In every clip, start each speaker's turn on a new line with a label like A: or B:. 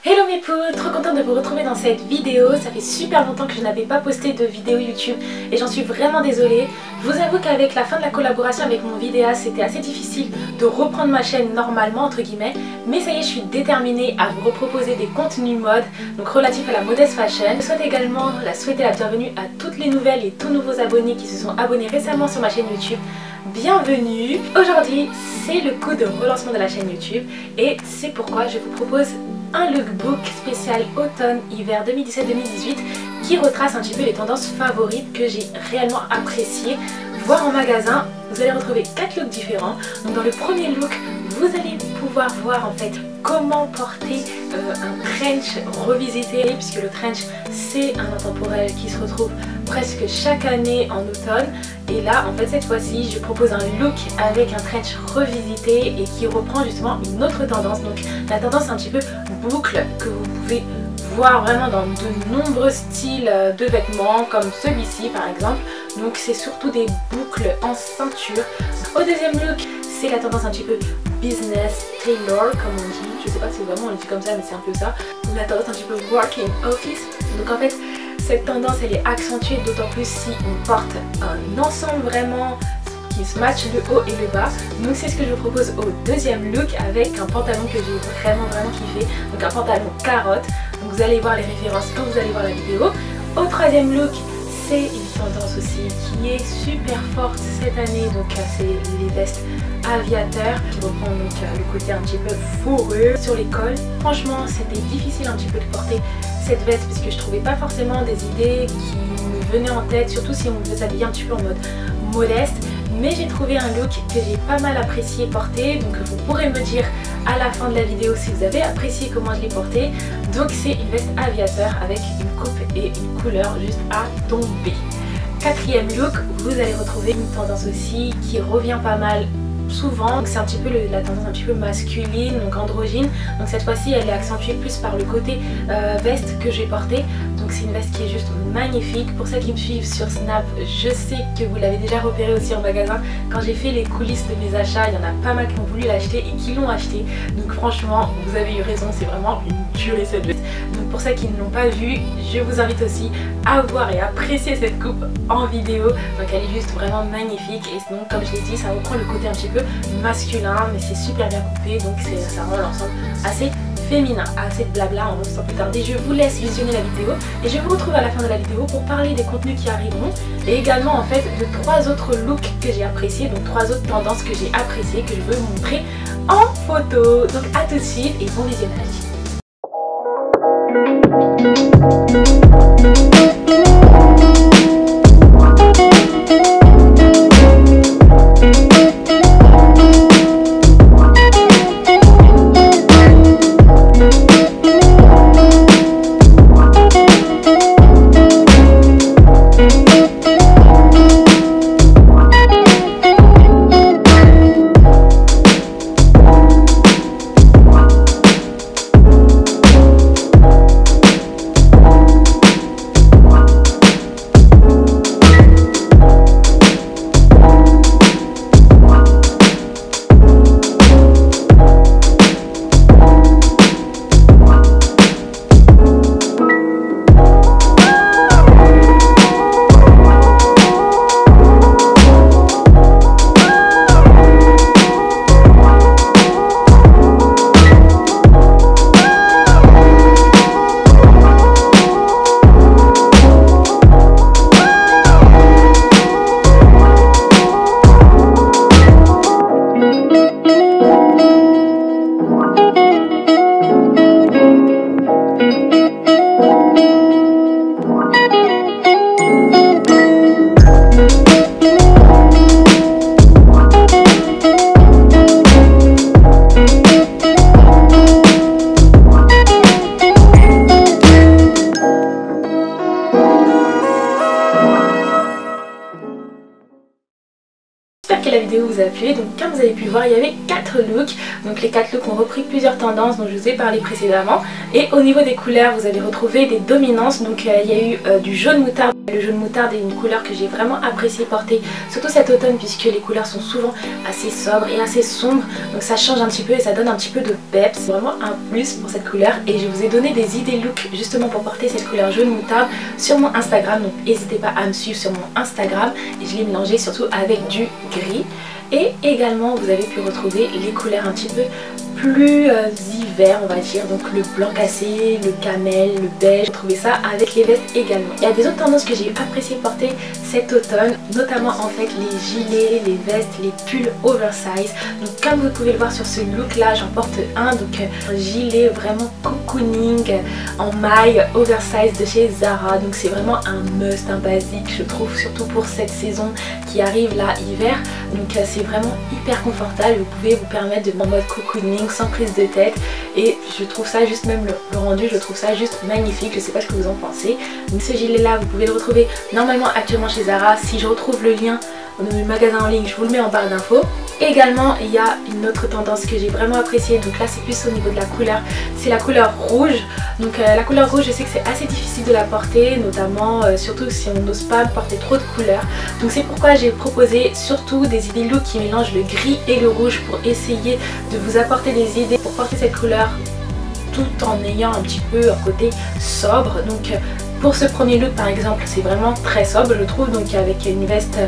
A: Hello mes poux, trop contente de vous retrouver dans cette vidéo. Ça fait super longtemps que je n'avais pas posté de vidéo YouTube et j'en suis vraiment désolée. Je vous avoue qu'avec la fin de la collaboration avec mon vidéaste, c'était assez difficile de reprendre ma chaîne normalement entre guillemets. Mais ça y est, je suis déterminée à vous reproposer des contenus mode, donc relatifs à la modest fashion. Je souhaite également souhaiter la bienvenue à toutes les nouvelles et tous nouveaux abonnés qui se sont abonnés récemment sur ma chaîne YouTube. Bienvenue! Aujourd'hui, c'est le coup de relancement de la chaîne YouTube et c'est pourquoi je vous propose un lookbook spécial automne-hiver 2017-2018 qui retrace un petit peu les tendances favorites que j'ai réellement appréciées. Voir en magasin, vous allez retrouver 4 looks différents. Donc dans le premier look, vous allez pouvoir voir en fait comment porter un trench revisité, puisque le trench c'est un intemporel qui se retrouve presque chaque année en automne. Et là en fait cette fois-ci je propose un look avec un trench revisité et qui reprend justement une autre tendance, donc la tendance un petit peu boucle que vous pouvez voir vraiment dans de nombreux styles de vêtements comme celui-ci par exemple. Donc c'est surtout des boucles en ceinture. Au deuxième look, c'est la tendance un petit peu business tailor comme on dit, je sais pas si vraiment on le dit comme ça mais c'est un peu ça, la tendance un petit peu working office. Donc en fait cette tendance elle est accentuée d'autant plus si on porte un ensemble vraiment qui se match le haut et le bas. Donc c'est ce que je vous propose au deuxième look avec un pantalon que j'ai vraiment kiffé, donc un pantalon carotte. Donc vous allez voir les références quand vous allez voir la vidéo. Au troisième look, c'est une tendance aussi qui est super forte cette année, donc c'est les vestes aviateurs qui reprend donc le côté un petit peu fourreux sur les cols. Franchement c'était difficile un petit peu de porter cette veste parce que je trouvais pas forcément des idées qui me venaient en tête, surtout si on veut s'habiller un petit peu en mode modeste. Mais j'ai trouvé un look que j'ai pas mal apprécié porter, donc vous pourrez me dire à la fin de la vidéo si vous avez apprécié comment je l'ai porté. Donc c'est une veste aviateur avec une coupe et une couleur juste à tomber. Quatrième look, vous allez retrouver une tendance aussi qui revient pas mal souvent, c'est un petit peu la tendance un petit peu masculine, donc androgyne. Donc cette fois-ci elle est accentuée plus par le côté veste que j'ai porté. Donc c'est une veste qui est juste magnifique. Pour ceux qui me suivent sur Snap, je sais que vous l'avez déjà repéré aussi en magasin. Quand j'ai fait les coulisses de mes achats, il y en a pas mal qui ont voulu l'acheter et qui l'ont acheté. Donc franchement vous avez eu raison, c'est vraiment une tuerie cette veste. Donc pour ceux qui ne l'ont pas vue, je vous invite aussi à voir et apprécier cette coupe en vidéo. Donc elle est juste vraiment magnifique et donc comme je l'ai dit, ça reprend le côté un petit peu masculin mais c'est super bien coupé, donc ça rend l'ensemble assez féminin. Assez de blabla, sans plus tarder, je vous laisse visionner la vidéo et je vous retrouve à la fin de la vidéo pour parler des contenus qui arriveront et également en fait de 3 autres looks que j'ai appréciés, donc 3 autres tendances que j'ai appréciées que je veux vous montrer en photo. Donc à tout de suite et bon visionnage. vous a plu. Donc comme vous avez pu voir, il y avait 4 looks. Donc les 4 looks ont repris plusieurs tendances dont je vous ai parlé précédemment. Et au niveau des couleurs, vous avez retrouvé des dominances. Donc il y a eu du jaune moutarde. Le jaune moutarde est une couleur que j'ai vraiment apprécié porter, surtout cet automne, puisque les couleurs sont souvent assez sobres et assez sombres. Donc ça change un petit peu et ça donne un petit peu de peps. C'est vraiment un plus pour cette couleur. Et je vous ai donné des idées look justement pour porter cette couleur jaune moutarde sur mon Instagram. Donc n'hésitez pas à me suivre sur mon Instagram. Et je l'ai mélangé surtout avec du gris. Et également vous avez pu retrouver les couleurs un petit peu plus hiver, on va dire, donc le blanc cassé, le camel, le beige. Retrouvez ça avec les vestes également. Il y a des autres tendances que j'ai apprécié porter cet automne, notamment en fait les gilets, les vestes, les pulls oversize. Donc comme vous pouvez le voir sur ce look là, j'en porte un, donc un gilet vraiment cocooning en maille oversize de chez Zara. Donc c'est vraiment un must, un basique, je trouve, surtout pour cette saison qui arrive là, hiver. Donc c'est vraiment hyper confortable, vous pouvez vous permettre de en mode cocooning sans prise de tête et je trouve ça juste, même le rendu, je trouve ça juste magnifique. Je sais pas ce que vous en pensez. Donc ce gilet là, vous pouvez le retrouver normalement actuellement chez Zara. Si je retrouve le lien du magasin en ligne, je vous le mets en barre d'infos. Également il y a une autre tendance que j'ai vraiment appréciée, donc là c'est plus au niveau de la couleur, c'est la couleur rouge. Donc la couleur rouge, je sais que c'est assez difficile de la porter, notamment surtout si on n'ose pas porter trop de couleurs. Donc c'est pourquoi j'ai proposé surtout des idées look qui mélangent le gris et le rouge pour essayer de vous apporter des idées pour porter cette couleur tout en ayant un petit peu un côté sobre. Donc pour ce premier look par exemple, c'est vraiment très sobre je trouve, donc avec une veste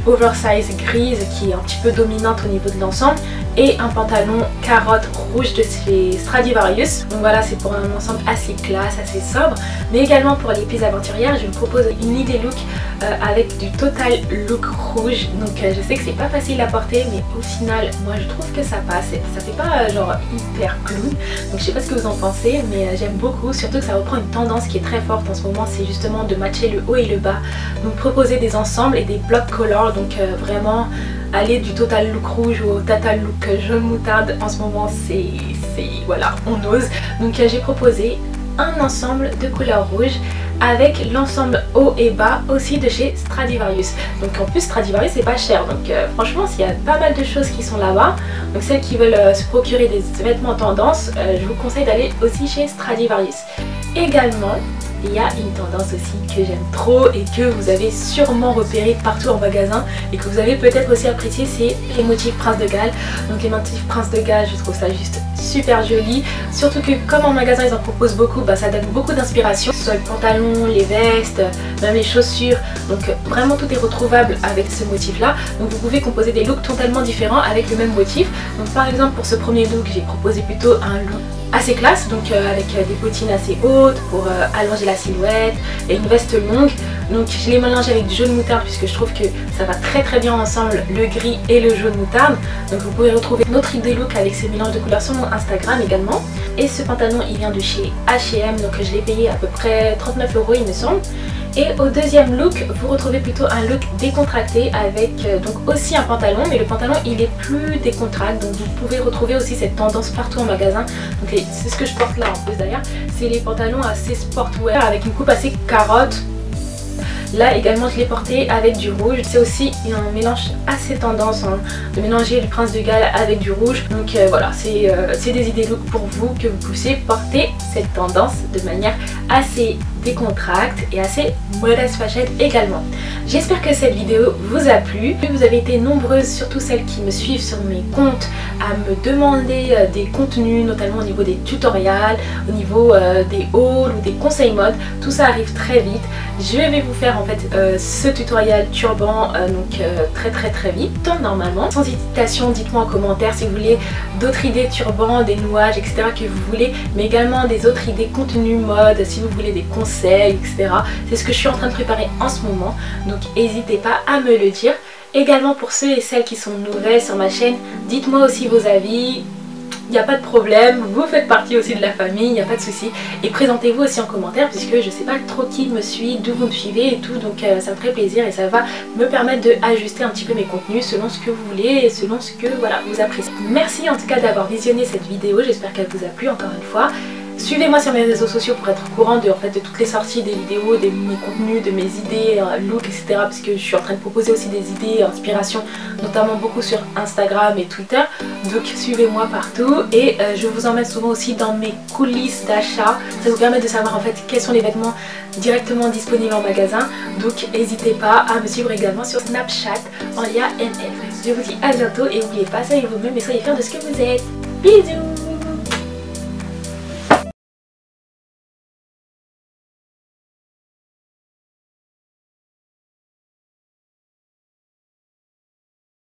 A: oversize grise qui est un petit peu dominante au niveau de l'ensemble et un pantalon carotte rouge de chez Stradivarius. Donc voilà, c'est pour un ensemble assez classe, assez sobre. Mais également pour les pieds aventurières, je vous propose une idée look avec du total look rouge. Donc je sais que c'est pas facile à porter, mais au final moi je trouve que ça passe. Ça fait pas genre hyper clown. Donc je sais pas ce que vous en pensez, mais j'aime beaucoup, surtout que ça reprend une tendance qui est très forte en ce moment, c'est justement de matcher le haut et le bas. Donc proposer des ensembles et des block colors, donc vraiment aller du total look rouge au total look jaune moutarde. En ce moment c'est voilà, on ose. Donc j'ai proposé un ensemble de couleur rouge avec l'ensemble haut et bas aussi de chez Stradivarius. Donc en plus Stradivarius c'est pas cher, donc franchement s'il y a pas mal de choses qui sont là-bas, donc celles qui veulent se procurer des vêtements tendance, je vous conseille d'aller aussi chez Stradivarius. Également il y a une tendance aussi que j'aime trop et que vous avez sûrement repéré partout en magasin et que vous avez peut-être aussi apprécié, c'est les motifs Prince de Galles. Donc les motifs Prince de Galles, je trouve ça juste super joli, surtout que comme en magasin ils en proposent beaucoup, ça donne beaucoup d'inspiration, que ce soit le pantalon, les vestes, même les chaussures. Donc vraiment tout est retrouvable avec ce motif là. Donc vous pouvez composer des looks totalement différents avec le même motif. Donc par exemple pour ce premier look, j'ai proposé plutôt un look assez classe, donc avec des bottines assez hautes pour allonger la silhouette et une veste longue. Donc je les mélange avec du jaune moutarde puisque je trouve que ça va très bien ensemble, le gris et le jaune moutarde. Donc vous pouvez retrouver notre idée look avec ces mélanges de couleurs sur mon Instagram également. Et ce pantalon il vient de chez H&M, donc je l'ai payé à peu près 39 € il me semble. Et au deuxième look, vous retrouvez plutôt un look décontracté avec donc aussi un pantalon, mais le pantalon il est plus décontracté, donc vous pouvez retrouver aussi cette tendance partout en magasin. Donc c'est ce que je porte là en plus d'ailleurs, c'est les pantalons assez sportwear avec une coupe assez carotte. Là également je l'ai porté avec du rouge, c'est aussi un mélange assez tendance hein, de mélanger le Prince de Galles avec du rouge. Donc voilà, c'est des idées look pour vous que vous puissiez porter cette tendance de manière assez décontracte et assez modest fashion également. J'espère que cette vidéo vous a plu. Vous avez été nombreuses, surtout celles qui me suivent sur mes comptes, à me demander des contenus, notamment au niveau des tutoriels, au niveau des hauls ou des conseils mode. Tout ça arrive très vite. Je vais vous faire en fait ce tutoriel turban très vite normalement. Sans hésitation, dites-moi en commentaire si vous voulez d'autres idées turban, des nouages, etc. que vous voulez, mais également des autres idées contenu mode, si vous voulez des conseils, etc. C'est ce que je suis en train de préparer en ce moment, donc n'hésitez pas à me le dire. Également pour ceux et celles qui sont nouvelles sur ma chaîne, dites-moi aussi vos avis. Il n'y a pas de problème, vous faites partie aussi de la famille, il n'y a pas de souci. Et présentez-vous aussi en commentaire puisque je ne sais pas trop qui me suit, d'où vous me suivez et tout. Donc ça me ferait plaisir et ça va me permettre d'ajuster un petit peu mes contenus selon ce que vous voulez et selon ce que voilà, vous appréciez. Merci en tout cas d'avoir visionné cette vidéo, j'espère qu'elle vous a plu encore une fois. Suivez-moi sur mes réseaux sociaux pour être au courant de, en fait, de toutes les sorties des vidéos, de mes contenus, de mes idées, looks, etc. Parce que je suis en train de proposer aussi des idées, inspirations, notamment beaucoup sur Instagram et Twitter. Donc suivez-moi partout et je vous emmène souvent aussi dans mes coulisses d'achat. Ça vous permet de savoir en fait quels sont les vêtements directement disponibles en magasin. Donc n'hésitez pas à me suivre également sur Snapchat en lien NF. Je vous dis à bientôt et n'oubliez pas, soyez vous-même et soyez fiers de ce que vous êtes. Bisous.